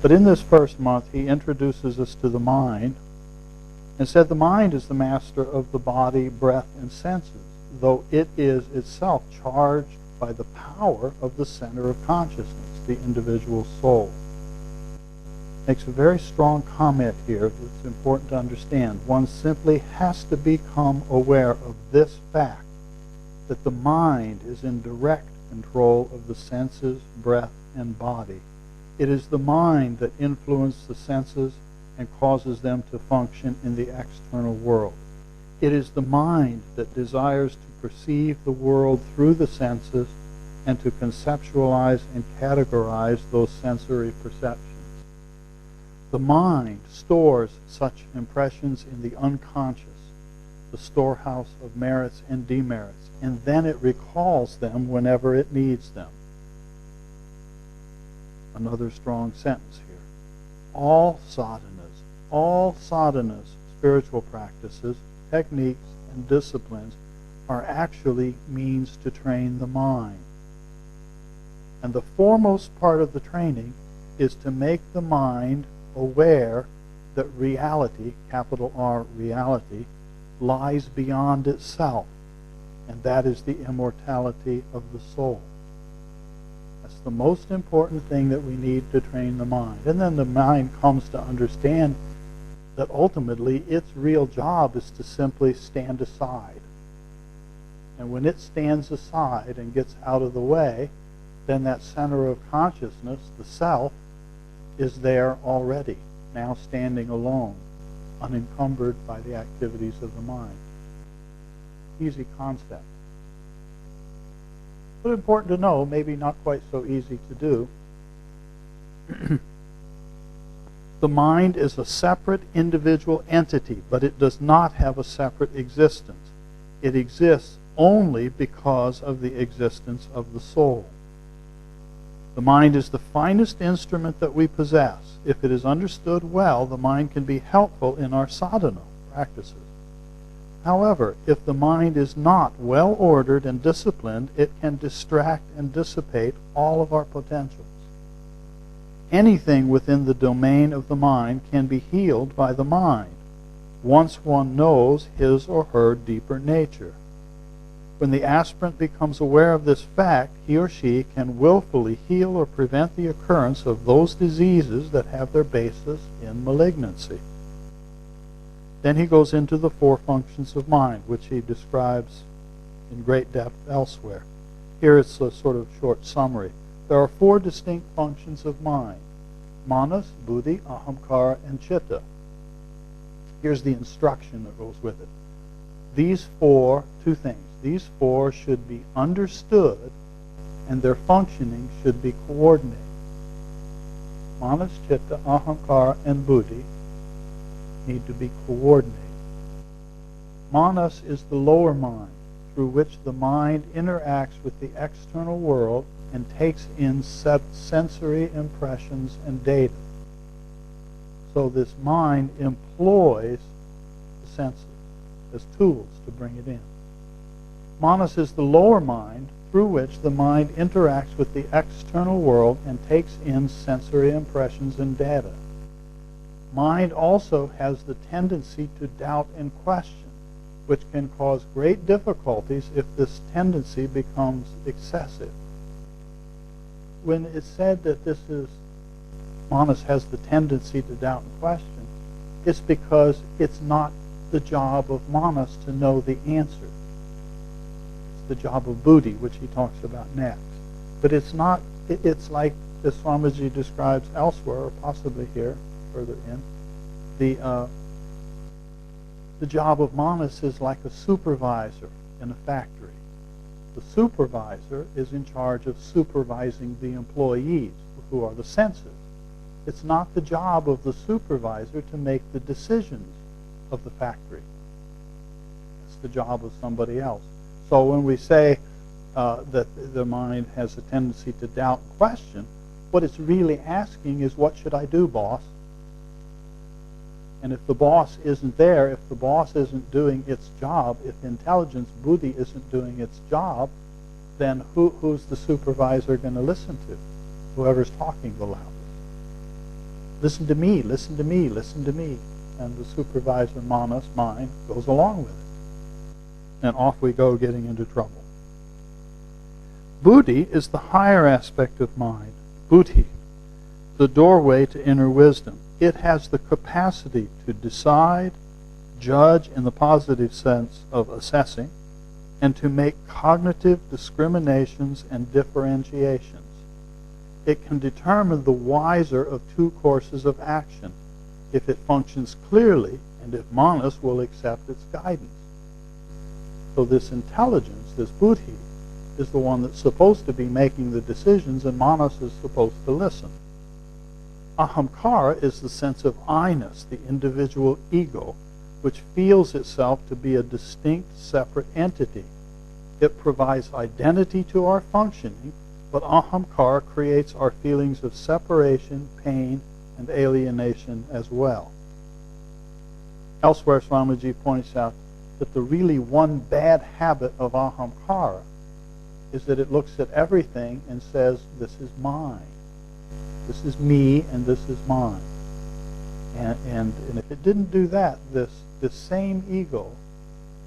But in this first month, he introduces us to the mind and said the mind is the master of the body, breath, and senses, though it is itself charged by the power of the center of consciousness, the individual soul. Makes a very strong comment here that's important to understand. One simply has to become aware of this fact, that the mind is in direct control of the senses, breath, and body. It is the mind that influences the senses and causes them to function in the external world. It is the mind that desires to perceive the world through the senses and to conceptualize and categorize those sensory perceptions. The mind stores such impressions in the unconscious, the storehouse of merits and demerits, and then it recalls them whenever it needs them. Another strong sentence here. All sadhanas, spiritual practices, techniques, and disciplines are actually means to train the mind. And the foremost part of the training is to make the mind aware that reality, capital R, reality, lies beyond itself, and that is the immortality of the soul. That's the most important thing that we need to train the mind. And then the mind comes to understand that ultimately its real job is to simply stand aside. And when it stands aside and gets out of the way, then that center of consciousness, the self, is there already, now standing alone, unencumbered by the activities of the mind. Easy concept. But important to know, maybe not quite so easy to do. The mind is a separate individual entity, but it does not have a separate existence. It exists only because of the existence of the soul. The mind is the finest instrument that we possess. If it is understood well, the mind can be helpful in our sadhana practices. However, if the mind is not well ordered and disciplined, it can distract and dissipate all of our potentials. Anything within the domain of the mind can be healed by the mind, once one knows his or her deeper nature. When the aspirant becomes aware of this fact, he or she can willfully heal or prevent the occurrence of those diseases that have their basis in malignancy. Then he goes into the four functions of mind, which he describes in great depth elsewhere. Here it's a sort of short summary. There are four distinct functions of mind: manas, buddhi, ahamkara, and chitta. Here's the instruction that goes with it. These four, two things. These four should be understood, and their functioning should be coordinated. Manas, chitta, ahamkara, and buddhi need to be coordinated. Manas is the lower mind, through which the mind interacts with the external world and takes in sensory impressions and data. So this mind employs the senses as tools to bring it in. Manas is the lower mind, through which the mind interacts with the external world and takes in sensory impressions and data. Mind also has the tendency to doubt and question, which can cause great difficulties if this tendency becomes excessive. When it's said that Manas has the tendency to doubt and question, it's because it's not the job of Manas to know the answer. It's the job of buddhi, which he talks about next. But it's not, it's like as Swamiji describes elsewhere, or possibly here, further in, the job of Manas is like a supervisor in a factory. The supervisor is in charge of supervising the employees, who are the senses. It's not the job of the supervisor to make the decisions of the factory. It's the job of somebody else. So when we say that the mind has a tendency to doubt and question, what it's really asking is, what should I do, boss? And if the boss isn't there, if the boss isn't doing its job, if intelligence, buddhi, isn't doing its job, then who's the supervisor going to listen to? Whoever's talking the loudest. listen to me, listen to me, listen to me. And the supervisor, manas, mind, goes along with it. And off we go, getting into trouble. Buddhi is the higher aspect of mind. Buddhi, the doorway to inner wisdom. It has the capacity to decide, judge in the positive sense of assessing, and to make cognitive discriminations and differentiations. It can determine the wiser of two courses of action, if it functions clearly and if manas will accept its guidance. So this intelligence, this buddhi, is the one that's supposed to be making the decisions, and manas is supposed to listen. Ahamkara is the sense of I-ness, the individual ego, which feels itself to be a distinct, separate entity. It provides identity to our functioning, but ahamkara creates our feelings of separation, pain, and alienation as well. Elsewhere, Swamiji points out that the really one bad habit of ahamkara is that it looks at everything and says, this is mine. This is me, and this is mine. And if it didn't do that, this same ego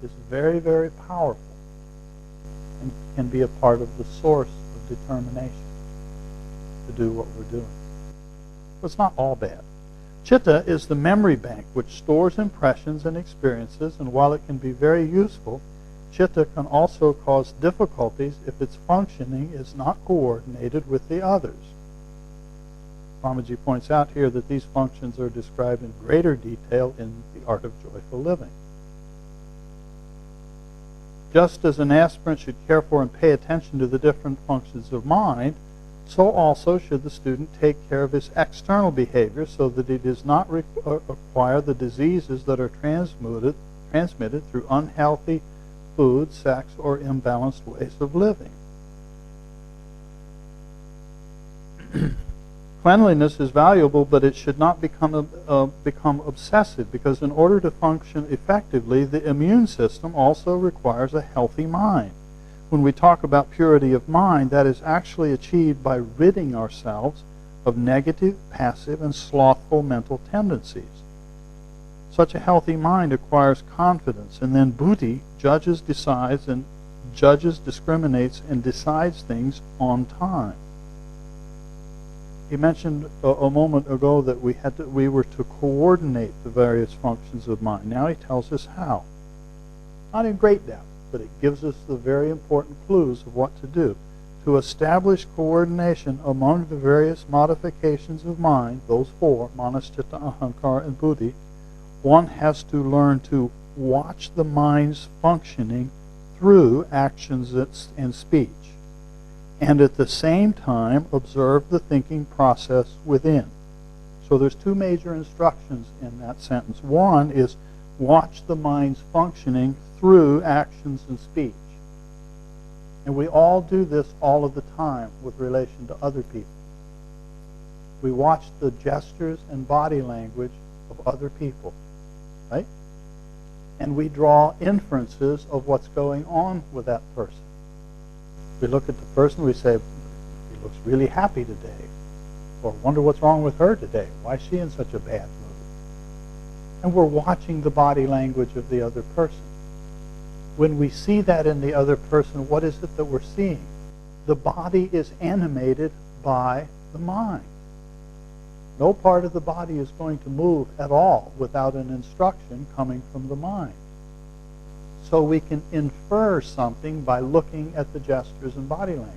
is very, very powerful and can be a part of the source of determination to do what we're doing. But it's not all bad. Chitta is the memory bank which stores impressions and experiences, and while it can be very useful, Chitta can also cause difficulties if its functioning is not coordinated with the others. Swamiji points out here that these functions are described in greater detail in The Art of Joyful Living. Just as an aspirant should care for and pay attention to the different functions of mind, so also should the student take care of his external behavior so that he does not acquire the diseases that are transmitted through unhealthy food, sex, or imbalanced ways of living. Cleanliness is valuable, but it should not become obsessive, because in order to function effectively, the immune system also requires a healthy mind. When we talk about purity of mind, that is actually achieved by ridding ourselves of negative, passive, and slothful mental tendencies. Such a healthy mind acquires confidence, and then buddhi judges, discriminates, and decides things on time. He mentioned a moment ago that we were to coordinate the various functions of mind. Now he tells us how. Not in great depth, but it gives us the very important clues of what to do. To establish coordination among the various modifications of mind, those four, manas, chitta, ahankara, and buddhi, one has to learn to watch the mind's functioning through actions and speech, and at the same time observe the thinking process within. So there's two major instructions in that sentence. One is watch the mind's functioning through actions and speech. And we all do this all of the time with relation to other people. We watch the gestures and body language of other people, right? And we draw inferences of what's going on with that person. We look at the person, we say, he looks really happy today. Or wonder what's wrong with her today. Why is she in such a bad mood? And we're watching the body language of the other person. When we see that in the other person, what is it that we're seeing? The body is animated by the mind. No part of the body is going to move at all without an instruction coming from the mind. So we can infer something by looking at the gestures and body language.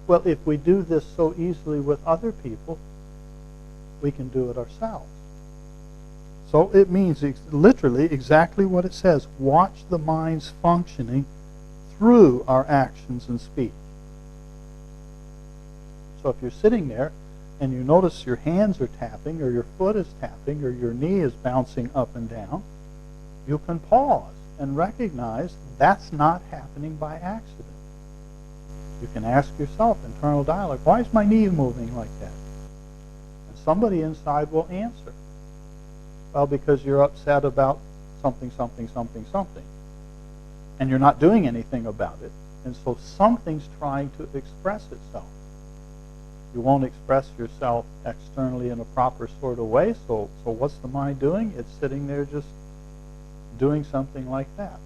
Well, if we do this so easily with other people, we can do it ourselves. So it means literally exactly what it says. Watch the mind's functioning through our actions and speech. So if you're sitting there and you notice your hands are tapping, or your foot is tapping, or your knee is bouncing up and down, you can pause and recognize that's not happening by accident. You can ask yourself, internal dialogue, why is my knee moving like that? And somebody inside will answer. Well, because you're upset about something, something, something, something. And you're not doing anything about it. And so something's trying to express itself. You won't express yourself externally in a proper sort of way. So what's the mind doing? It's sitting there just doing something like that.